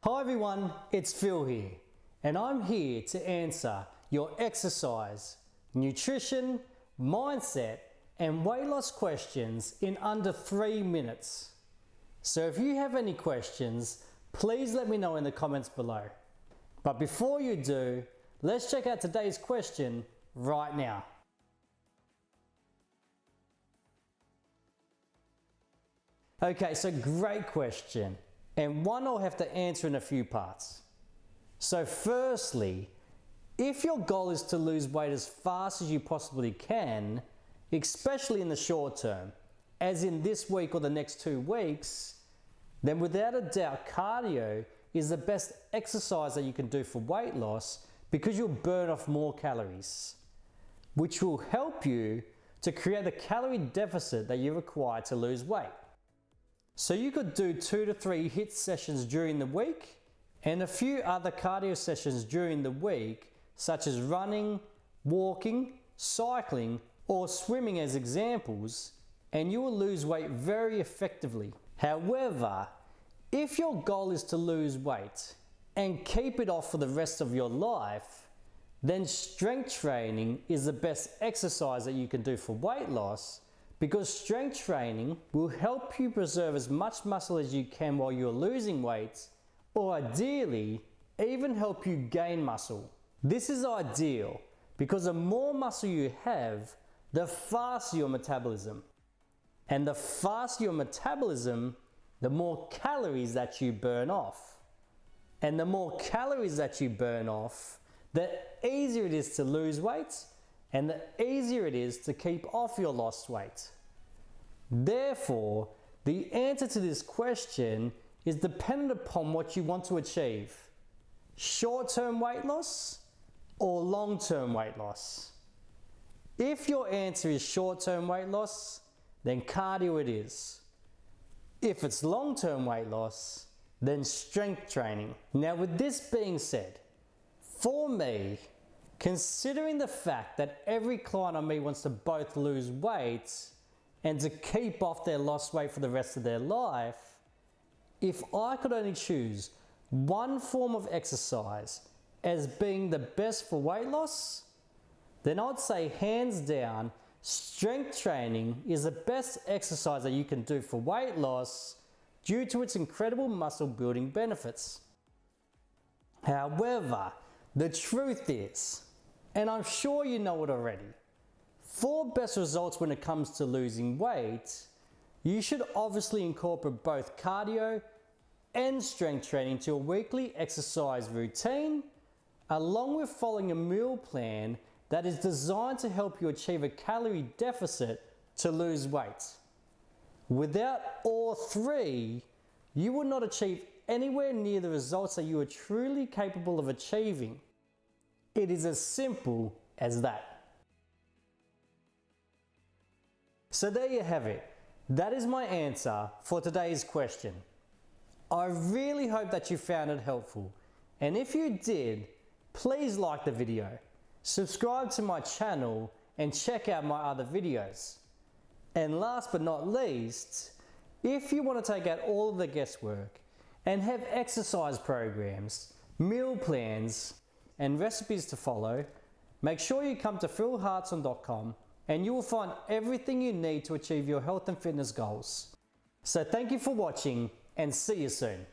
Hi everyone, it's Phil here, and I'm here to answer your exercise, nutrition, mindset, and weight loss questions in under 3 minutes. So if you have any questions, please let me know in the comments below. But before you do, let's check out today's question right now. Okay, so great question, and one I'll have to answer in a few parts. So firstly, if your goal is to lose weight as fast as you possibly can, especially in the short term, as in this week or the next 2 weeks, then without a doubt cardio is the best exercise that you can do for weight loss because you'll burn off more calories, which will help you to create the calorie deficit that you require to lose weight. So you could do 2 to 3 HIIT sessions during the week and a few other cardio sessions during the week, such as running, walking, cycling, or swimming as examples, and you will lose weight very effectively. However, if your goal is to lose weight and keep it off for the rest of your life, then strength training is the best exercise that you can do for weight loss, because strength training will help you preserve as much muscle as you can while you're losing weight, or ideally, even help you gain muscle. This is ideal because the more muscle you have, the faster your metabolism. And the faster your metabolism, the more calories that you burn off. And the more calories that you burn off, the easier it is to lose weight, and the easier it is to keep off your lost weight. Therefore, the answer to this question is dependent upon what you want to achieve: short-term weight loss or long-term weight loss. If your answer is short-term weight loss, then cardio it is. If it's long-term weight loss, then strength training. Now, with this being said, for me, considering the fact that every client on me wants to both lose weight and to keep off their lost weight for the rest of their life, if I could only choose one form of exercise as being the best for weight loss, then I'd say hands down, strength training is the best exercise that you can do for weight loss due to its incredible muscle building benefits. However, the truth is, and I'm sure you know it already, for best results when it comes to losing weight, you should obviously incorporate both cardio and strength training to your weekly exercise routine, along with following a meal plan that is designed to help you achieve a calorie deficit to lose weight. Without all three, you will not achieve anywhere near the results that you are truly capable of achieving. It is as simple as that. So there you have it. That is my answer for today's question. I really hope that you found it helpful, and if you did, please like the video, subscribe to my channel, and check out my other videos. And last but not least, if you want to take out all of the guesswork and have exercise programs, meal plans, and recipes to follow, make sure you come to philhartson.com and you will find everything you need to achieve your health and fitness goals. So thank you for watching, and see you soon.